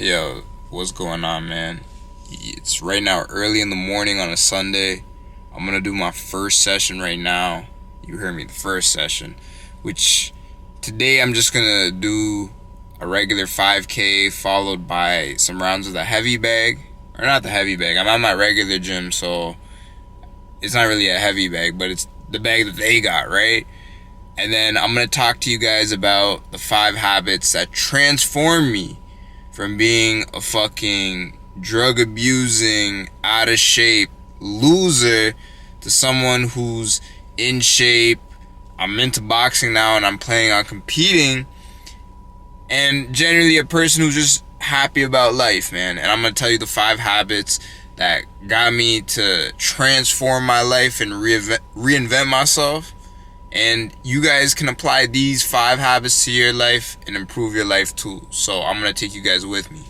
Yo, what's going on, man? It's right now early in the morning on a Sunday. I'm gonna do my first session right now. You heard me, the first session. Which today I'm just gonna do a regular 5K followed by some rounds of the heavy bag. Or not the heavy bag. I'm at my regular gym, so it's not really a heavy bag, but it's the bag that they got, right? And then I'm gonna talk to you guys about the 5 habits that transform me from being a fucking drug abusing, out of shape loser to someone who's in shape. I'm into boxing now and I'm planning on competing, and generally a person who's just happy about life, man. And I'm gonna tell you the 5 habits that got me to transform my life and reinvent myself. And you guys can apply these 5 habits to your life and improve your life too. So I'm gonna take you guys with me.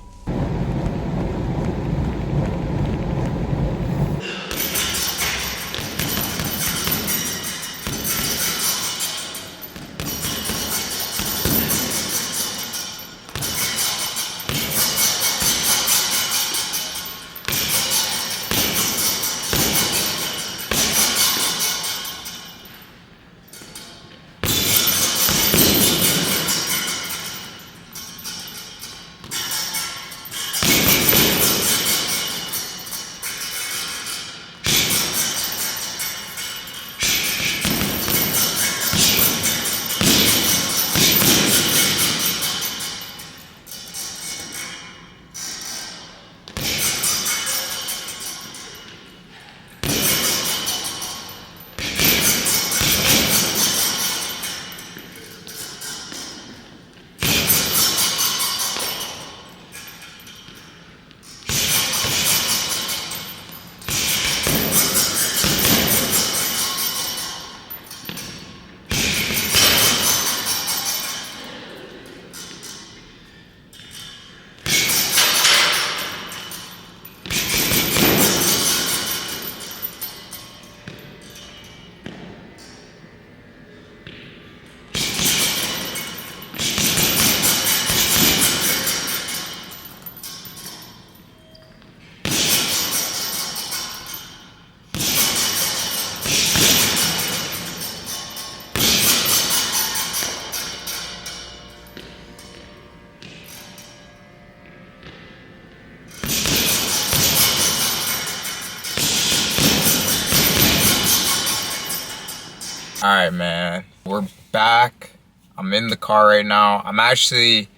Alright, man. We're back. I'm in the car right now. I actually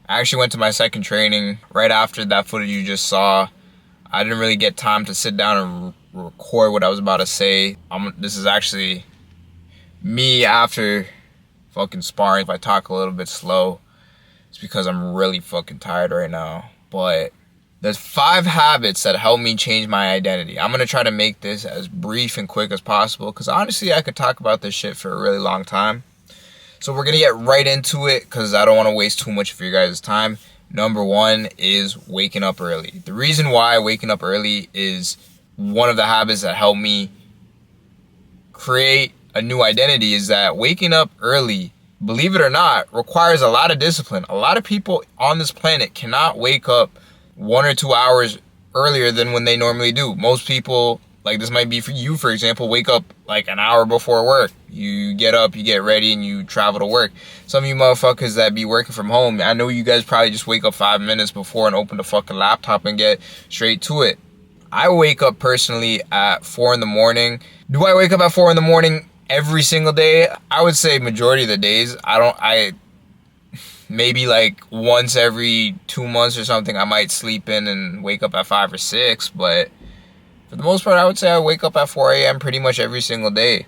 went to my second training right after that footage you just saw. I didn't really get time to sit down and record what I was about to say. This is actually me after fucking sparring. If I talk a little bit slow, it's because I'm really fucking tired right now. But there's 5 habits that help me change my identity. I'm gonna try to make this as brief and quick as possible, because honestly, I could talk about this shit for a really long time. So we're gonna get right into it, because I don't want to waste too much of your guys' time. Number 1 is waking up early. The reason why waking up early is one of the habits that help me create a new identity is that waking up early, believe it or not, requires a lot of discipline. A lot of people on this planet cannot wake up 1 or 2 hours earlier than when they normally do. Most people, like this might be for you, for example, wake up like an hour before work. You get up, you get ready, and you travel to work. Some of you motherfuckers that be working from home, I know you guys probably just wake up 5 minutes before and open the fucking laptop and get straight to it. I wake up personally at 4 in the morning. Do I wake up at 4 in the morning every single day? I would say majority of the days. Maybe like once every 2 months or something, I might sleep in and wake up at 5 or 6. But for the most part, I would say I wake up at 4 a.m. pretty much every single day.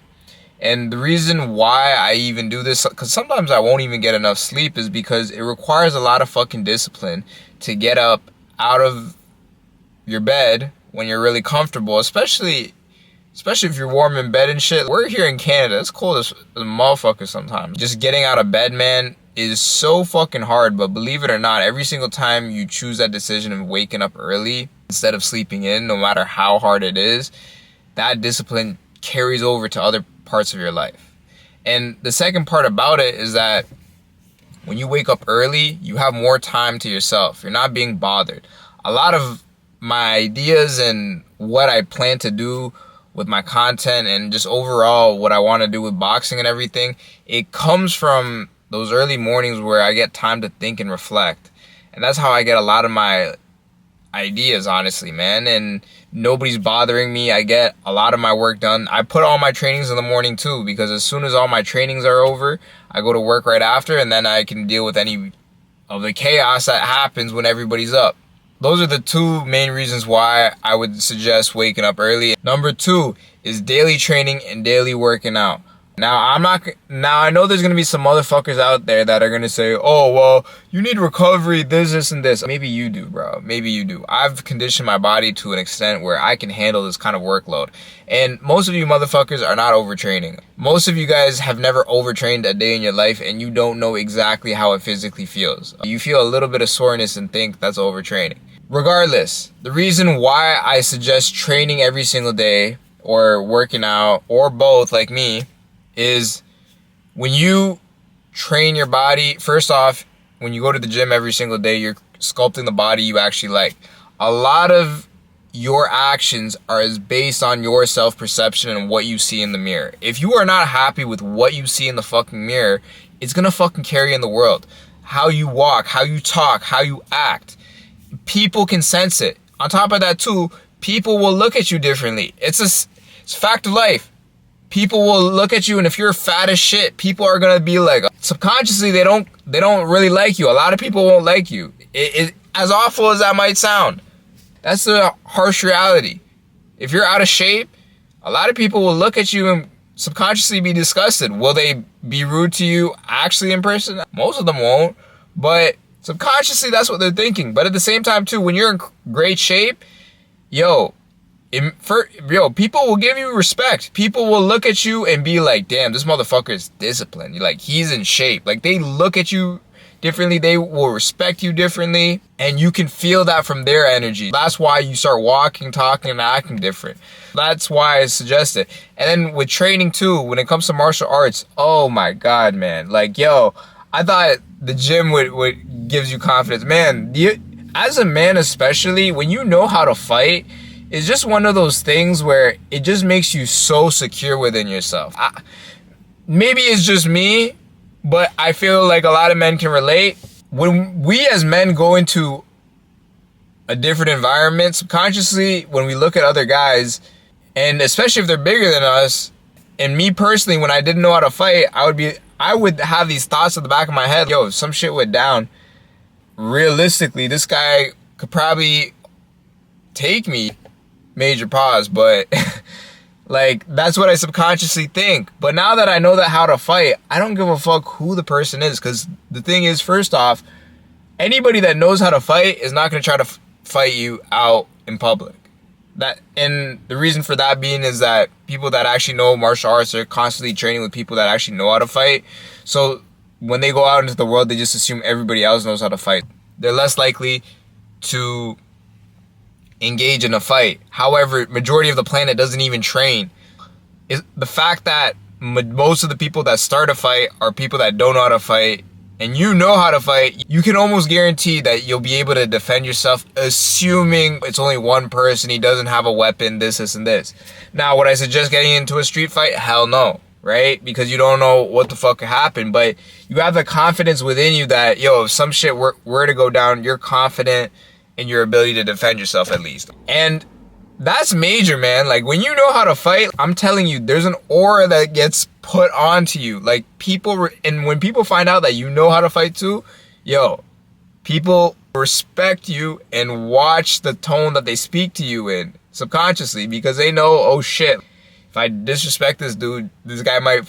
And the reason why I even do this, because sometimes I won't even get enough sleep, is because it requires a lot of fucking discipline to get up out of your bed when you're really comfortable, especially if you're warm in bed and shit. We're here in Canada. It's cold as a motherfucker sometimes. Just getting out of bed, man, is so fucking hard. But believe it or not, every single time you choose that decision of waking up early instead of sleeping in, no matter how hard it is, that discipline carries over to other parts of your life. And the second part about it is that When you wake up early, you have more time to yourself. You're not being bothered. A lot of my ideas and what I plan to do with my content and just overall what I want to do with boxing and everything, it comes from those early mornings where I get time to think and reflect. And that's how I get a lot of my ideas, honestly, man. And nobody's bothering me. I get a lot of my work done. I put all my trainings in the morning too, because as soon as all my trainings are over, I go to work right after, and then I can deal with any of the chaos that happens when everybody's up. Those are the two main reasons why I would suggest waking up early. Number 2 is daily training and daily working out. Now, I know there's going to be some motherfuckers out there that are going to say, oh, well, you need recovery, this, and this. Maybe you do, bro. Maybe you do. I've conditioned my body to an extent where I can handle this kind of workload. And most of you motherfuckers are not overtraining. Most of you guys have never overtrained a day in your life, and you don't know exactly how it physically feels. You feel a little bit of soreness and think that's overtraining. Regardless, the reason why I suggest training every single day or working out or both like me is when you train your body, first off, when you go to the gym every single day, you're sculpting the body you actually like. A lot of your actions are based on your self-perception and what you see in the mirror. If you are not happy with what you see in the fucking mirror, it's gonna fucking carry in the world. How you walk, how you talk, how you act. People can sense it. On top of that too, people will look at you differently. It's a fact of life. People will look at you, and if you're fat as shit, people are gonna be like, subconsciously they don't really like you. A lot of people won't like you. It as awful as that might sound, that's the harsh reality. If you're out of shape, a lot of people will look at you and subconsciously be disgusted. Will they be rude to you actually in person? Most of them won't, but subconsciously that's what they're thinking. But at the same time too, when you're in great shape, people will give you respect. People will look at you and be like, damn, this motherfucker is disciplined. You're like, he's in shape. Like, they look at you differently. They will respect you differently. And you can feel that from their energy. That's why you start walking, talking, and acting different. That's why I suggest it. And then with training too, when it comes to martial arts, oh my God, man. Like, I thought the gym would gives you confidence. Man, as a man especially, when you know how to fight, it's just one of those things where it just makes you so secure within yourself. Maybe it's just me, but I feel like a lot of men can relate. When we as men go into a different environment, subconsciously, when we look at other guys, and especially if they're bigger than us, and me personally, when I didn't know how to fight, I would have these thoughts at the back of my head, if some shit went down, realistically, this guy could probably take me. Major pause, but like, that's what I subconsciously think. But now that I know how to fight, I don't give a fuck who the person is, because the thing is, first off, anybody that knows how to fight is not going to try to fight you out in public. And the reason for that being is that people that actually know martial arts are constantly training with people that actually know how to fight. So when they go out into the world, they just assume everybody else knows how to fight. They're less likely to engage in a fight. However, majority of the planet doesn't even train. The fact that most of the people that start a fight are people that don't know how to fight, and you know how to fight, you can almost guarantee that you'll be able to defend yourself, assuming it's only one person, he doesn't have a weapon, this, and this. Now, would I suggest getting into a street fight? Hell no, right? Because you don't know what the fuck could happen, but you have the confidence within you that, if some shit were to go down, you're confident in your ability to defend yourself at least. And that's major, man. Like, when you know how to fight, I'm telling you, there's an aura that gets put onto you. Like, and when people find out that you know how to fight too, people respect you and watch the tone that they speak to you in subconsciously, because they know, oh shit, if I disrespect this dude, this guy might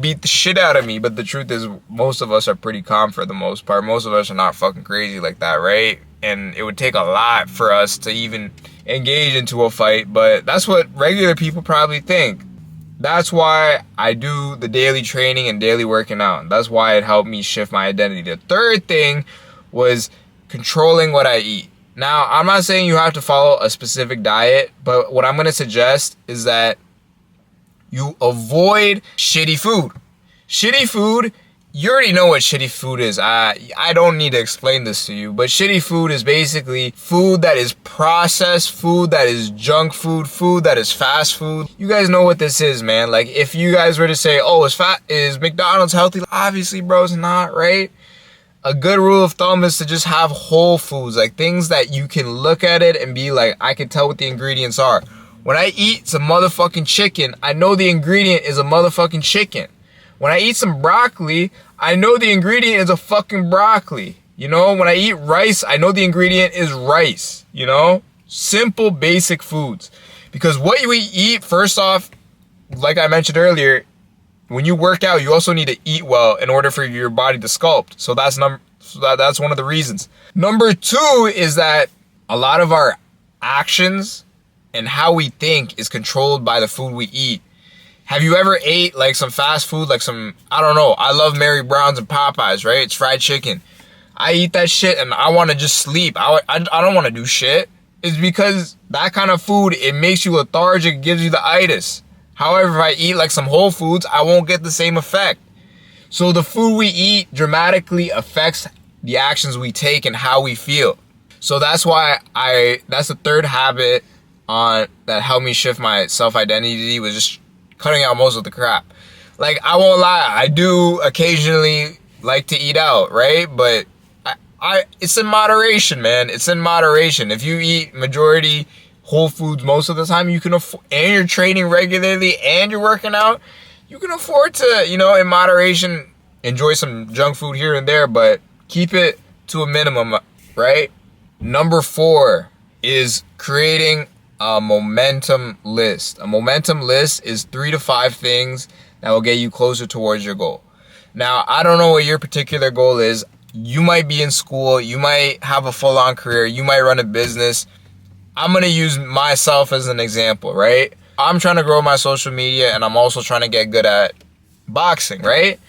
beat the shit out of me. But the truth is, most of us are pretty calm for the most part. Most of us are not fucking crazy like that, right? And it would take a lot for us to even engage into a fight, but that's what regular people probably think. That's why I do the daily training and daily working out. That's why it helped me shift my identity. The third thing was controlling what I eat. Now, I'm not saying you have to follow a specific diet, but what I'm going to suggest is that you avoid shitty food. Shitty food you already know what shitty food is. I don't need to explain this to you, but shitty food is basically food that is processed, food that is junk food, food that is fast food. You guys know what this is, man. Like, if you guys were to say, oh, is McDonald's healthy? Obviously, bro, it's not, right? A good rule of thumb is to just have whole foods, like things that you can look at it and be like, I can tell what the ingredients are. When I eat some motherfucking chicken, I know the ingredient is a motherfucking chicken. When I eat some broccoli, I know the ingredient is a fucking broccoli. You know, when I eat rice, I know the ingredient is rice. You know, simple, basic foods. Because what we eat, first off, like I mentioned earlier, when you work out, you also need to eat well in order for your body to sculpt. So that's one of the reasons. Number two is that a lot of our actions and how we think is controlled by the food we eat. Have you ever ate like some fast food, like some, I don't know, I love Mary Brown's and Popeyes, right? It's fried chicken. I eat that shit and I want to just sleep. I don't want to do shit. It's because that kind of food, it makes you lethargic, gives you the itis. However, if I eat like some whole foods, I won't get the same effect. So the food we eat dramatically affects the actions we take and how we feel. So that's why that's the third habit that helped me shift my self-identity, was just cutting out most of the crap. Like, I won't lie, I do occasionally like to eat out, right? But it's in moderation, man. It's in moderation. If you eat majority whole foods most of the time, you can afford, and you're training regularly and you're working out, you can afford to, you know, in moderation, enjoy some junk food here and there, but keep it to a minimum, right? Number 4 is creating a momentum list. A momentum list is 3 to 5 things that will get you closer towards your goal. Now, I don't know what your particular goal is. You might be in school, you might have a full-on career, you might run a business. I'm going to use myself as an example, right? I'm trying to grow my social media and I'm also trying to get good at boxing, right?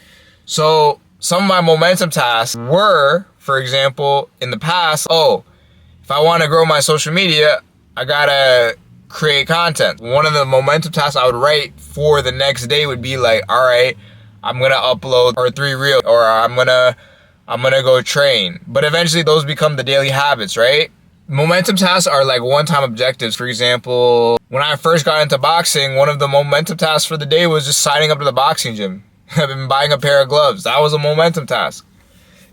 So some of my momentum tasks were, for example, in the past, if I want to grow my social media, I got to create content. One of the momentum tasks I would write for the next day would be like, all right, I'm going to upload or 3 reels, or I'm going to go train. But eventually those become the daily habits, right? Momentum tasks are like one-time objectives. For example, when I first got into boxing, one of the momentum tasks for the day was just signing up to the boxing gym and buying a pair of gloves. That was a momentum task.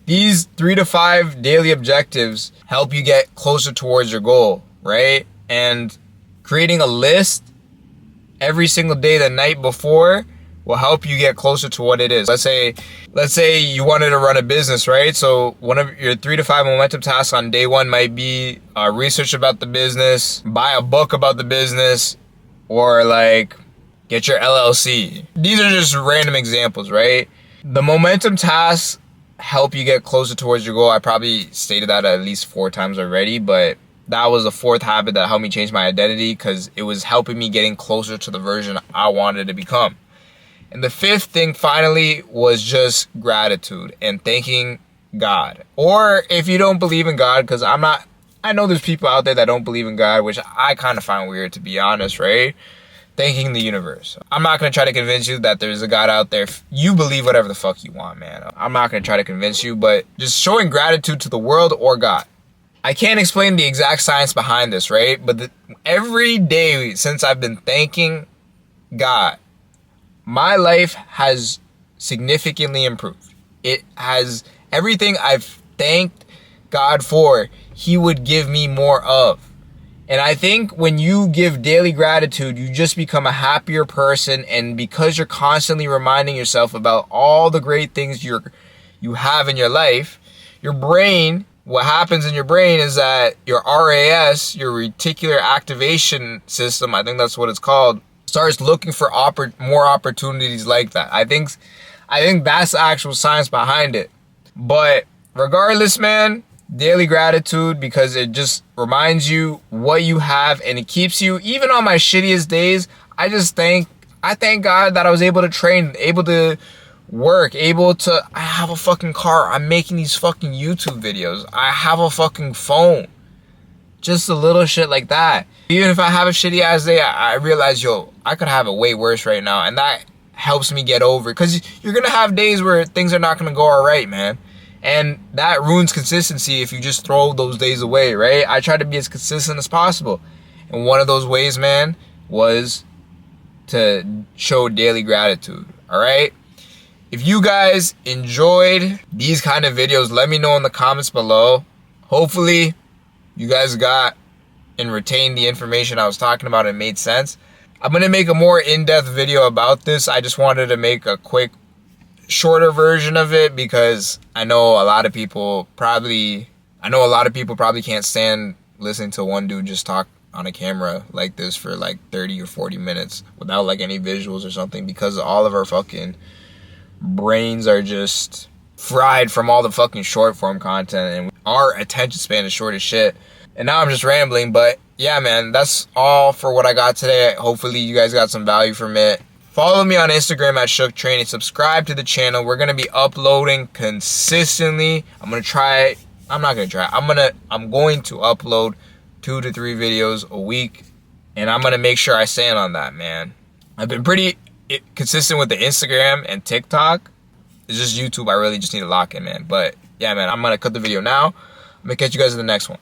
These 3 to 5 daily objectives help you get closer towards your goal, right? And creating a list every single day the night before will help you get closer to what it is. Let's say you wanted to run a business, right? So one of your 3 to 5 momentum tasks on day 1 might be research about the business, buy a book about the business, or like get your LLC. These are just random examples, right? The momentum tasks help you get closer towards your goal. I probably stated that at least 4 times already, but that was the 4th habit that helped me change my identity, because it was helping me getting closer to the version I wanted to become. And the 5th thing finally was just gratitude and thanking God. Or if you don't believe in God, because I know there's people out there that don't believe in God, which I kind of find weird, to be honest, right? Thanking the universe. I'm not going to try to convince you that there's a God out there. You believe whatever the fuck you want, man. I'm not going to try to convince you, but just showing gratitude to the world or God. I can't explain the exact science behind this, right? But every day since I've been thanking God, my life has significantly improved. It has everything I've thanked God for, He would give me more of. And I think when you give daily gratitude, you just become a happier person. And because you're constantly reminding yourself about all the great things you have in your life, your brain, what happens in your brain is that your RAS, your reticular activation system, I think that's what it's called, starts looking for more opportunities like that. I think that's the actual science behind it. But regardless, man, daily gratitude, because it just reminds you what you have, and it keeps you, even on my shittiest days, I thank God that I was able to train, able to work, I have a fucking car, I'm making these fucking YouTube videos, I have a fucking phone. Just a little shit like that. Even if I have a shitty ass day, I realize, I could have it way worse right now. And that helps me get over. Because you're going to have days where things are not going to go all right, man. And that ruins consistency if you just throw those days away, right? I try to be as consistent as possible. And one of those ways, man, was to show daily gratitude, all right? If you guys enjoyed these kind of videos, let me know in the comments below. Hopefully, you guys got and retained the information I was talking about and made sense. I'm going to make a more in-depth video about this. I just wanted to make a quick, shorter version of it because I know a lot of people probably can't stand listening to one dude just talk on a camera like this for like 30 or 40 minutes without like any visuals or something, because all of our fucking brains are just fried from all the fucking short form content, and our attention span is short as shit. And now I'm just rambling, but yeah, man, that's all for what I got today. Hopefully you guys got some value from it. Follow me on Instagram at Shook Training. Subscribe to the channel. We're gonna be uploading consistently. I'm going to upload 2 to 3 videos a week, and I'm gonna make sure I stand on that, man. I've been pretty consistent with the Instagram and TikTok. It's just YouTube I really just need to lock in, man. But yeah, man, I'm gonna cut the video now. I'm gonna catch you guys in the next one.